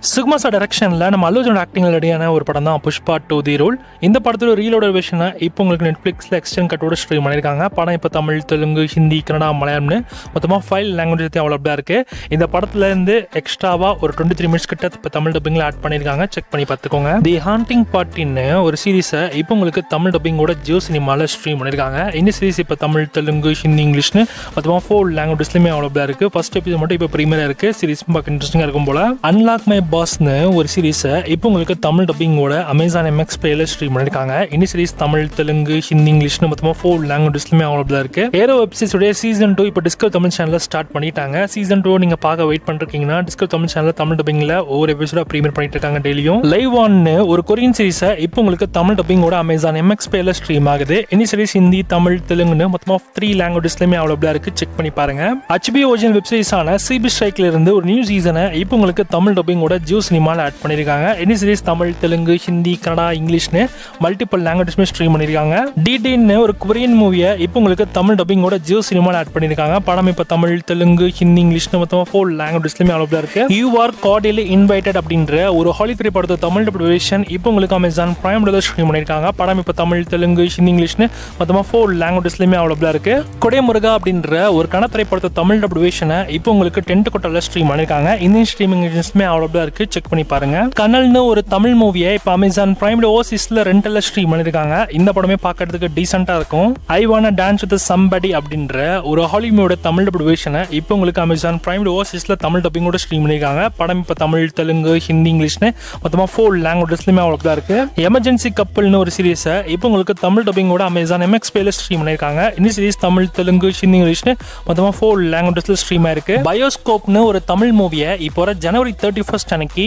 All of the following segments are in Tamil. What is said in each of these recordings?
சுகுமாசா டைரக்ஷனில் நம்ம அல்லுஜனோட ஆக்டிங்கில் ரெடியான ஒரு படம் தான் புஷ்பா 2 தி ரோல். இந்த படத்தோட ரீலோட வெர்ஷனை இப்போ உங்களுக்கு நெட்ஃப்ளிக்ஸில் எக்ஸ்டெண்ட் கட்டோட ஸ்ட்ரீம் பண்ணியிருக்காங்க. படம் இப்போ தமிழ், தெலுங்கு, ஹிந்தி, கன்னடா, மலையாளம்னு மொத்தமாக 5 லாங்குவேஜ் அவைலபிளாக இருக்குது. இந்த படத்துலேருந்து எக்ஸ்ட்ராவாக ஒரு 23 மினிட்ஸ் கிட்ட இப்போ தமிழ் டப்பிங்கில் ஆட் பண்ணியிருக்காங்க. செக் பண்ணி பார்த்துக்கோங்க. தி ஹாண்டிங் பார்ட்டின்னு ஒரு சீரீஸை இப்போ உங்களுக்கு தமிழ் டப்பிங்கோட ஜியோ சினிமாவில் ஸ்ட்ரீம் பண்ணியிருக்காங்க. இந்த சீரீஸ் இப்போ தமிழ், தெலுங்கு, ஹிந்தி, இங்கிலீஷ்னு மொத்தமாக 4 லாங்குவேஜஸ்லையுமே அவைலபிளாக இருக்குது. ஃபர்ஸ்ட் எபிசோட் மட்டும் இப்போ ப்ரீமியராக இருக்குது. சீரீஸ் பார்க்க இன்ட்ரெஸ்டிங்காக இருக்கும் போல. அன்லாக் மை பாஸ்னு ஒரு சீரீஸை இப்போ உங்களுக்கு தமிழ் டப்பிங்கோட அமேசான் MX பிளேல ஸ்ட்ரீம் பண்ணிருக்காங்க. இந்த சீரீஸ் தமிழ், தெலுங்கு, ஹிந்தி, இங்கிலீஷ்னு மொத்தமா 4 லாங்குவேஜஸ்லயுமே அவைலபிளா இருக்கு. ஏரோ வெப்சீரிஸோட சீசன் 2 இப்போ டிஸ்கவர் தமிழ் சேனல்ல ஸ்டார்ட் பண்ணிட்டாங்க. சீசன் 2 நீங்க பார்க்க வெயிட் பண்ணிருக்கீங்கன்னா டிஸ்கவர் தமிழ் சேனல்ல தமிழ் டப்பிங்ல ஒவ்வொரு எபிசோட ப்ரீமியர் பண்ணிட்டு இருக்காங்க டெய்லியும். லைவ் ஆன்னு ஒரு கொரியன் சீரீஸை இப்போ உங்களுக்கு தமிழ் டப்பிங்கோட அமேசான் MX பிளேல ஸ்ட்ரீம் ஆகுது. இந்த சீரீஸ் ஹிந்தி, தமிழ், தெலுங்குன்னு மொத்தமா 3 லாங்குவேஜஸ்லயுமே அவைலபிளா இருக்கு. செக் பண்ணி பாருங்க. HBO ஒரிஜினல் வெப் சீரிஸான சிபி ஸ்ட்ரைக்ல இருந்து ஒரு நியூ சீசனை இப்போ உங்களுக்கு தமிழ் டப்பிங்கோட ஜியோ சினிமால ஆட் பண்ணிருக்காங்க. இந்த சீரிஸ் தமிழ், தெலுங்கு, ஹிந்தி, கன்னடா, இங்கிலீஷ்னு மல்டிபிள் லாங்குவேஜஸ்மே ஸ்ட்ரீம் பண்ணிருக்காங்க. டிடின்னு ஒரு கொரியன் மூவியை இப்போ உங்களுக்கு தமிழ் டப்பிங்கோட ஜியோ சினிமால ஆட் பண்ணிருக்காங்க. படம் இப்போ தமிழ், தெலுங்கு, ஹிந்தி, இங்கிலீஷ்னு மொத்தமா 4 லாங்குவேஜஸ்லயுமே அவைலபிளா இருக்கு. யூ ஆர் கார்டியலி இன்வைட்டட் அப்படின்ற ஒரு ஹாலிவுட் படத்தோட தமிழ் டப் வெர்ஷன் இப்போ உங்களுக்கு அமேசான் பிரைம்ல ஸ்ட்ரீம் பண்ணிருக்காங்க. படம் இப்போ தமிழ், தெலுங்கு, ஹிந்தி, இங்கிலீஷ்னு மொத்தமா 4 லாங்குவேஜஸ்லயுமே அவைலபிளா இருக்கு. கொடை முருகா அப்படின்ற ஒரு கனத்திரை படத்தோட தமிழ் டப் வெர்ஷனை இப்போ உங்களுக்கு 10 கொட்டால ஸ்ட்ரீம் பண்ணிருக்காங்க. இந்தியன் ஸ்ட்ரீமிங் ஏஜென்சியுமே அவைலபிளா இருக்கு. செக் பண்ணி பாருங்க. கனல்னு ஒரு தமிழ் மூவியை இப்போ அமேசான் பிரைம்ல ஓசிஸ்ல ரெண்டல்ல ஸ்ட்ரீம் பண்ணிருக்காங்க. இந்த படமே பார்க்கிறதுக்கு டீசென்ட்டா இருக்கும். I want dance with somebody அப்படின்ற ஒரு ஹாலிவுட் தமிழ் டப் வெர்ஷனை இப்போ உங்களுக்கு அமேசான் பிரைம்ல ஓசிஸ்ல தமிழ் டப்பிங்கோட ஸ்ட்ரீம் பண்ணிருக்காங்க. படம் இப்போ தமிழ், தெலுங்கு, ஹிந்தி, இங்கிலீஷ்னு மொத்தமா 4 லாங்குவேஜஸ்லயுமே அவைலபிளா இருக்கு. எமர்ஜென்சி கப்பல்னு ஒரு சீரீஸை இப்போ உங்களுக்கு தமிழ் டப்பிங்கோட அமேசான் MX பிளேல ஸ்ட்ரீம் பண்ணிருக்காங்க. இந்த சீரீஸ் தமிழ், தெலுங்கு, ஹிந்தி, இங்கிலீஷ்னு மொத்தமா 4 லாங்குவேஜஸ்ல ஸ்ட்ரீம் ஆயிருக்கு. பயோஸ்கோப்னு ஒரு தமிழ் மூவியை இப்போ ஜனவரி 31 அன்னைக்கு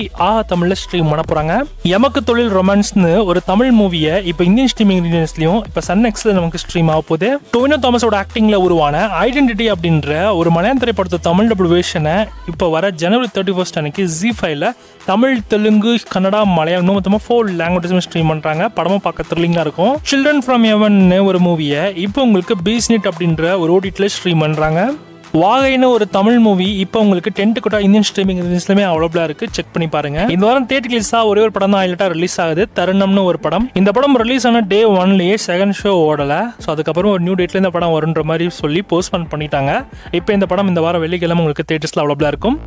தமிழ்ல ஸ்ட்ரீம் பண்ண போறாங்க. எமக்கு தொழில் ரொமான்ஸ்னு ஒரு தமிழ் மூவியை இப்போ இந்தியன் ஸ்ட்ரீமிங் ரீஜன்ஸ்லயும் இப்போ சன் எக்ஸ்ல நமக்கு ஸ்ட்ரீம் ஆக போகுது. டொவினோ தாமஸோட ஆக்டிங்ல உருவான ஐடென்டிட்டி அப்படின்ற ஒரு மலையாள திரைப்படத்தை தமிழ் டப் வெர்ஷனை இப்போ வர ஜனவரி 31 அன்னைக்கு ZEE5ல தமிழ், தெலுங்கு, கன்னடா, மலையாளம் மொத்தமா 4 லாங்குவேஜஸ் ஸ்ட்ரீம் பண்றாங்க. படமும் பார்க்க த்ரில்லிங்கா இருக்கும். சில்ட்ரன் ஃப்ரம் ஹெவன் ஒரு மூவியை இப்போ உங்களுக்கு பீஸ்நெட் அப்படின்ற ஒரு OTTல ஸ்ட்ரீம் பண்றாங்க. வாகைன்னு ஒரு தமிழ் மூவி இப்போ உங்களுக்கு 10 கொட்டா இந்தியன் ஸ்ட்ரீமிங் ரிலீஸ்லயுமே அவைலபிளா இருக்கு. செக் பண்ணி பாருங்க. இந்த வாரம் தியேட்டர் ரிலீஸா ஒரே ஒரு படம் தான் ஹைலைட்டா ரிலீஸ் ஆகுது. தருணம்னு ஒரு படம். இந்த படம் ரிலீஸ் ஆன டே 1லயே செகண்ட் ஷோ ஓடல. ஸோ அதுக்கப்புறம் ஒரு நியூ டேட்ல இந்த படம் வருன்ற மாதிரி சொல்லி போஸ்ட்போன் பண்ணிட்டாங்க. இப்போ இந்த படம் இந்த வாரம் வெள்ளிக்கிழமை உங்களுக்கு தியேட்டர்ஸ்ல அவைலபிளா இருக்கும்.